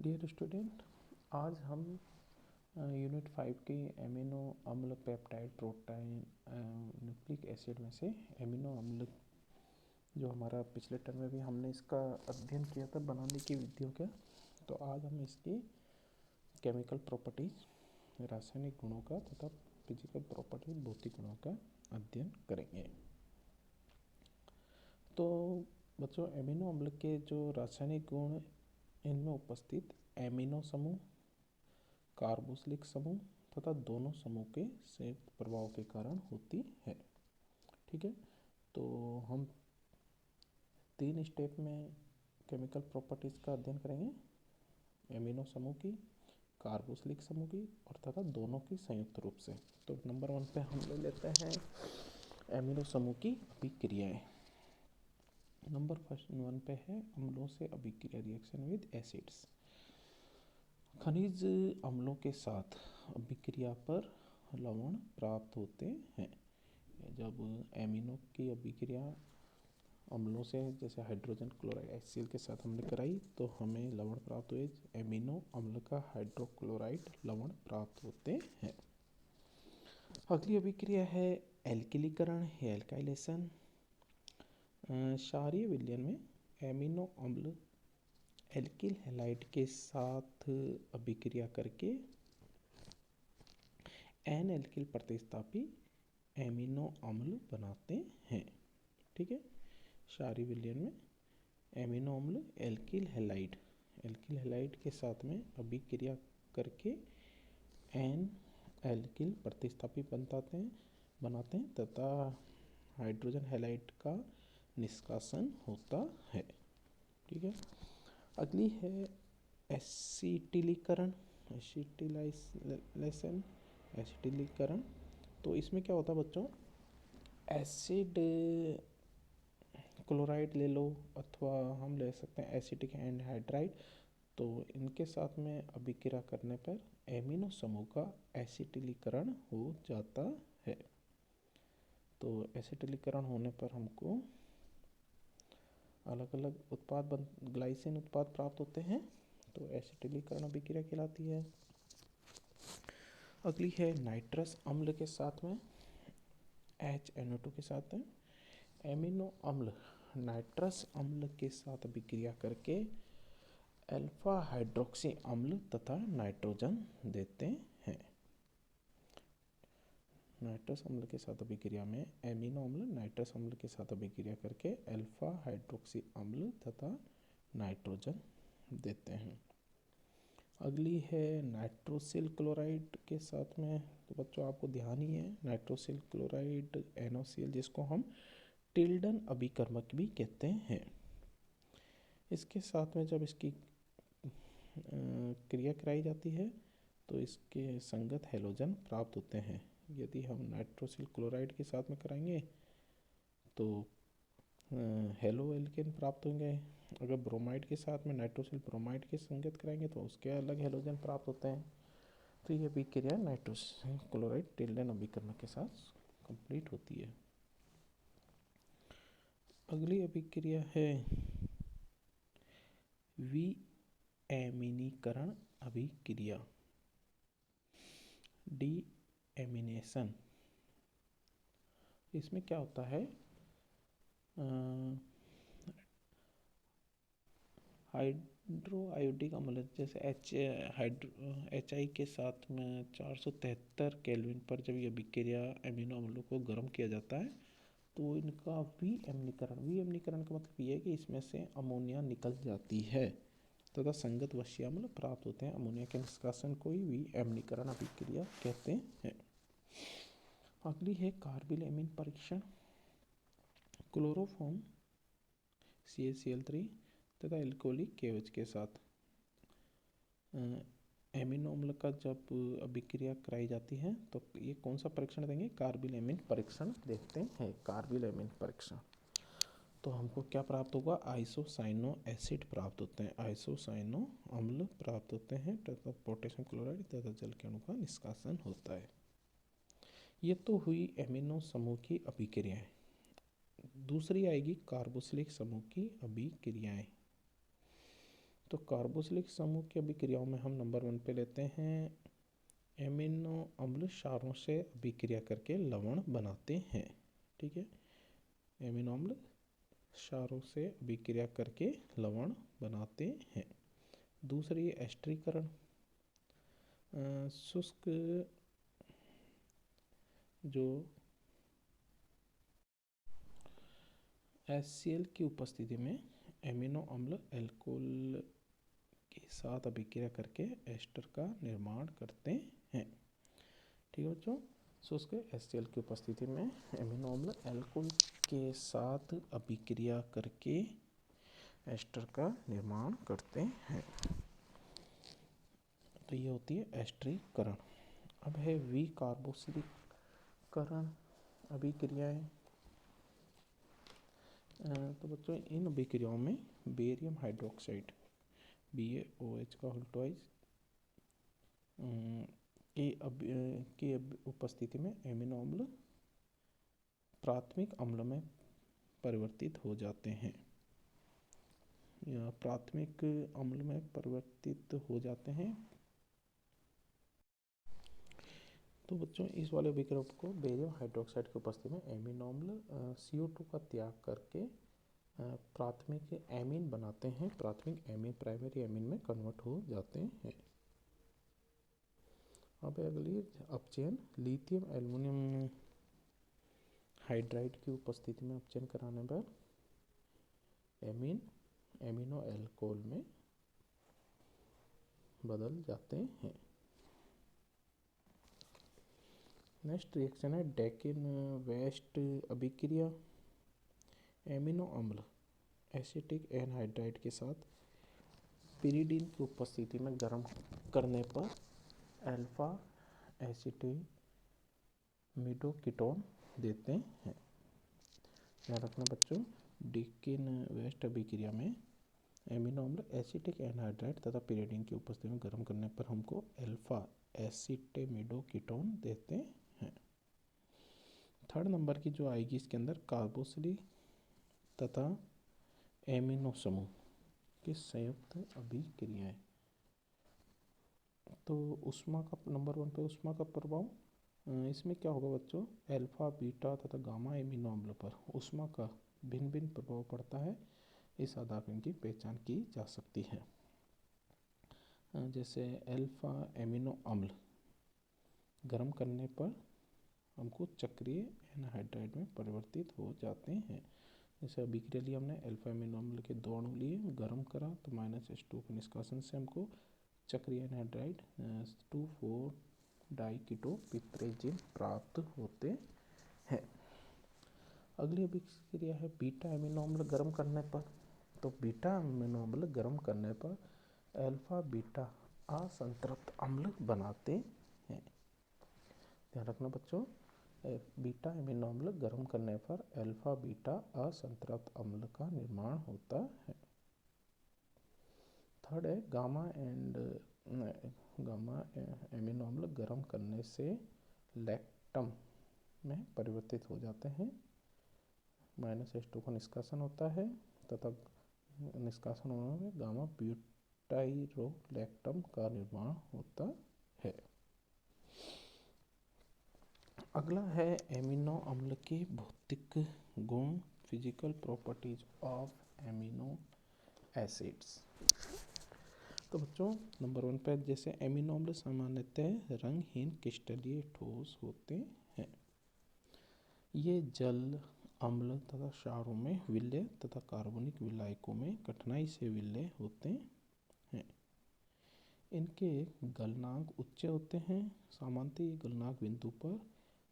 Dear student, आज हम unit 5 के एमिनो अम्ल पेप्टाइड प्रोटीन न्यूक्लिक एसिड में से एमिनो अम्ल जो हमारा पिछले टर्म में भी हमने इसका अध्ययन किया था बनाने की विधियों का। तो आज हम इसकी केमिकल प्रॉपर्टीज, रासायनिक गुणों का तथा फिजिकल प्रॉपर्टीज, भौतिक गुणों का अध्ययन करेंगे। तो बच्चों, एमिनो अम्ल के जो रासायनिक गुण इनमें उपस्थित एमिनो समूह, कार्बोक्सिलिक समूह तथा दोनों समूह के संयुक्त प्रभाव के कारण होती है। ठीक है, तो हम 3 स्टेप में केमिकल प्रॉपर्टीज का अध्ययन करेंगे। एमिनो समूह की, कार्बोक्सिलिक समूह की और तथा दोनों की संयुक्त रूप से। तो नंबर 1 पे हम ले लेते हैं एमिनो समूह की अभिक्रियाएं। नंबर 1 पे है अम्लों से अभिक्रिया, रिएक्शन विद एसिड्स। खनिज अम्लों के साथ अभिक्रिया पर लवण प्राप्त होते हैं। जब एमिनो की अभिक्रिया अम्लों से, जैसे हाइड्रोजन क्लोराइड HCl के साथ हमने कराई, तो हमें लवण प्राप्त हुए। एमिनो अम्ल का हाइड्रोक्लोराइड लवण प्राप्त होते हैं। अगली अभिक्रिया है एल्किलीकरण या एल्काइलेशन। क्षारीय विलयन में एमिनो अम्ल एल्किल हैलाइड के साथ अभिक्रिया करके एन एल्किल प्रतिस्थापी एमिनो अम्ल बनाते हैं। ठीक है, क्षारीय विलयन में एमिनो अम्ल एल्किल हैलाइड के साथ में अभिक्रिया करके एन एल्किल प्रतिस्थापी बनाते हैं तथा हाइड्रोजन हैलाइड का निष्कासन होता है। ठीक है, अगली है एसिटिलीकरण, एसिटिलीकरण। तो इसमें क्या होता है बच्चों, एसिड क्लोराइड ले लो अथवा हम ले सकते हैं एसिटिक एनहाइड्राइड। तो इनके साथ में अभिक्रिया करने पर एमिनो समूह का एसिटिलीकरण हो जाता है। तो एसिटिलीकरण होने पर हमको अलग अलग ग्लाइसिन उत्पाद प्राप्त होते हैं। तो एसिटिलीकरण अभिक्रिया कहलाती है। अगली है नाइट्रस अम्ल के साथ में HNO2 के साथ में एमिनो अम्ल नाइट्रस अम्ल के साथ अभिक्रिया करके अल्फा हाइड्रोक्सी अम्ल तथा नाइट्रोजन देते हैं। नाइट्रस अम्ल के साथ अभिक्रिया में एमिनो अम्ल नाइट्रस अम्ल के साथ अभिक्रिया करके अल्फा हाइड्रोक्सी अम्ल तथा नाइट्रोजन देते हैं। अगली है नाइट्रोसिल क्लोराइड के साथ में। तो बच्चों, आपको ध्यान ही है, नाइट्रोसिल क्लोराइड NaOCl, जिसको हम टिल्डन अभिकर्मक भी कहते हैं। इसके साथ में जब इसकी क्रिया कराई जाती है तो इसके संगत हैलोजन प्राप्त होते हैं। यदि हम नाइट्रोसिल क्लोराइड के साथ में कराएंगे तो हेलो एल्केन प्राप्त होंगे। अगर ब्रोमाइड के साथ में नाइट्रोसिल ब्रोमाइड के संगत कराएंगे तो उसके अलग हैलोजन प्राप्त होते हैं। तो ये अभिक्रिया नाइट्रोसिल क्लोराइड टिल्डन अभिकर्मक के साथ कंप्लीट होती है। अगली अभिक्रिया है विएमिनीकरण अभिक्रिया, डीएमिनेशन। इसमें क्या होता है, हाइड्रो आयोडिक अम्ल जैसे HI के साथ में 473 केल्विन पर जब ये अभिक्रिया एमिनो अम्लों को गर्म किया जाता है तो इनका विएमिनीकरण का मतलब ये है कि इसमें से अमोनिया निकल जाती है तथा संगत वश्य अम्ल प्राप्त होते हैं। अमोनिया के निष्कासन को ही विएमिनीकरण अभिक्रिया कहते हैं। अगली है कार्बिल एमीन परीक्षण। क्लोरोफॉर्म CaCl3 तथा एल्कोहलिक KOH के साथ एमिनो अम्ल का जब अभिक्रिया कराई जाती है तो ये कौन सा परीक्षण देंगे, कार्बिल एमीन परीक्षण देखते हैं। कार्बिल एमीन परीक्षण तो हमको क्या प्राप्त होगा, आइसोसाइनो एसिड प्राप्त होते हैं, आइसोसाइनो अम्ल प्राप्त होते हैं तथा पोटेशियम क्लोराइड तथा जल के अणु का निष्कासन होता है। ये तो हुई एमिनो समूह की अभिक्रियाएं। दूसरी आएगी कार्बोक्सिलिक समूह की अभिक्रियाएं। तो कार्बोक्सिलिक समूह की अभिक्रियाओं में हम नंबर 1 पे लेते हैं एमिनो अम्ल क्षारों से अभिक्रिया करके लवण बनाते हैं। ठीक है, एमिनो अम्ल क्षारों से अभिक्रिया करके लवण बनाते हैं। दूसरी एस्टरीकरण, शुष्क जो HCl की उपस्थिति में एमिनो अम्ल अल्कोहल के साथ अभिक्रिया करके एस्टर का निर्माण करते हैं। ठीक है बच्चों, शुष्क HCl की उपस्थिति में एमिनो अम्ल अल्कोहल के साथ अभिक्रिया करके एस्टर का निर्माण करते हैं। तो ये होती है एस्टरीकरण। अब है विकार्बोक्सिलीकरण अभिक्रियाएं। तो बच्चों इन अभिक्रियाओं में बेरियम हाइड्रोक्साइड BaOH का होल्टवाइज की उपस्थिति में एमिनो अम्ल प्राथमिक अम्ल में परिवर्तित हो जाते हैं, या प्राथमिक अम्ल में परिवर्तित हो जाते हैं। तो बच्चों इस वाले अभिक्रिया को बेरियम हाइड्रोक्साइड की उपस्थिति में एमिनो अम्ल CO2 का त्याग करके प्राथमिक एमीन बनाते हैं। प्राथमिक एमीन प्राइमरी एमीन में कन्वर्ट हो जाते हैं। अब अगली अपचयन, लिथियम एल्युमिनियम हाइड्राइड की उपस्थिति में अपचयन कराने पर एमीन एमिनो अल्कोहल में बदल जाते हैं। नेक्स्ट रिएक्शन है डेकिन वेस्ट अभिक्रिया। एमिनो अम्ल एसिटिक एनहाइड्राइड के साथ पिरिडीन की उपस्थिति में गर्म करने पर अल्फा एसिटिमिडोकीटोन देते हैं। ध्यान रखना बच्चों, डेकिन वेस्ट अभिक्रिया में एमिनो अम्ल एसिटिक एनहाइड्राइड तथा पिरिडीन की उपस्थिति में गर्म करने पर हमको अल्फा एसिटिमिडोकीटोन देते हैं। थर्ड नंबर की जो आएगी इसके अंदर कार्बोक्सिलिक तथा एमिनो समूह की संयुक्त अभिक्रियाएं। तो उष्मा का नंबर 1 पे उष्मा का प्रभाव, इसमें क्या होगा बच्चों, अल्फा बीटा तथा गामा एमिनो अम्ल पर उष्मा का भिन्न भिन्न प्रभाव पड़ता है। इस आधार पर इनकी पहचान की जा सकती है। जैसे अल्फा एमिनो अम्ल गर्म करने पर हमको चक्रीय एनहाइड्राइड में परिवर्तित हो जाते हैं। जैसे अभिक्रिया लिया हमने, अल्फा एमिनो अम्ल के 2 अणु लिए, गर्म करा तो -H2 के निष्कासन से हमको चक्रीय एनहाइड्राइड 2,4 डाइकीटोपित्रेजिन प्राप्त होते हैं। अगली अभिक्रिया है बीटा एमिनो अम्ल गर्म करने पर। तो बीटा एमिनो अम्ल गर्म करने पर अल्फा बीटा असंतृप्त अम्ल बनाते हैं। ध्यान रखना बच्चों, बीटा एमिनो अम्ल गर्म करने पर अल्फा बीटा असंतृप्त अम्ल का निर्माण होता है। थर्ड है गामा एमिनो अम्ल गर्म करने से लैक्टम में परिवर्तित हो जाते हैं। -H2 का निष्कासन होता है तथा निष्कासन होने में गामा ब्यूटाइरोलैक्टम का निर्माण होता है। अगला है एमिनो अम्ल के भौतिक गुण, physical properties of amino acids. तो बच्चों नंबर 1 पर जैसे एमिनो अम्ल सामान्यतः रंगहीन क्रिस्टलीय ठोस होते हैं। ये जल, अम्ल तथा क्षारों में विलय तथा कार्बनिक विलायकों में कठिनाई से विलय होते हैं। इनके गलनांक उच्च होते हैं। सामान्यतः ये गलनांक बिंदु पर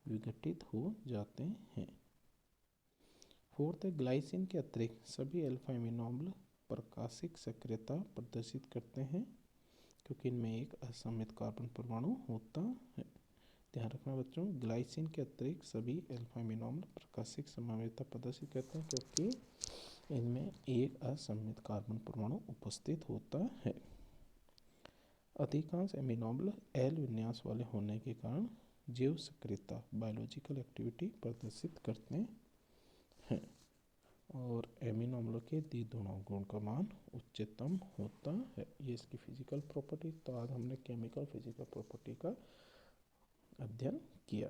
विघटित हो जाते हैं। फोर्थ है ग्लाइसिन के अतिरिक्त सभी अल्फा एमिनो अम्ल प्रकाशिक सक्रियता प्रदर्शित करते हैं, क्योंकि इनमें एक असममित कार्बन परमाणु होता है। ध्यान रखना बच्चों, ग्लाइसिन के अतिरिक्त सभी अल्फा एमिनो अम्ल प्रकाशिक सममितता प्रदर्शित करते हैं, क्योंकि इनमें एक असममित कार्बन परमाणु उपस्थित होता है। अधिकांश एमिनो अम्ल एल विन्यास वाले होने के कारण जैव सक्रियता बायोलॉजिकल एक्टिविटी प्रदर्शित करते हैं। और एमिनो अम्लों के द्विगुणों गुण का मान उच्चतम होता है। ये इसकी फिजिकल प्रॉपर्टी। तो आज हमने केमिकल फिजिकल प्रॉपर्टी का अध्ययन किया।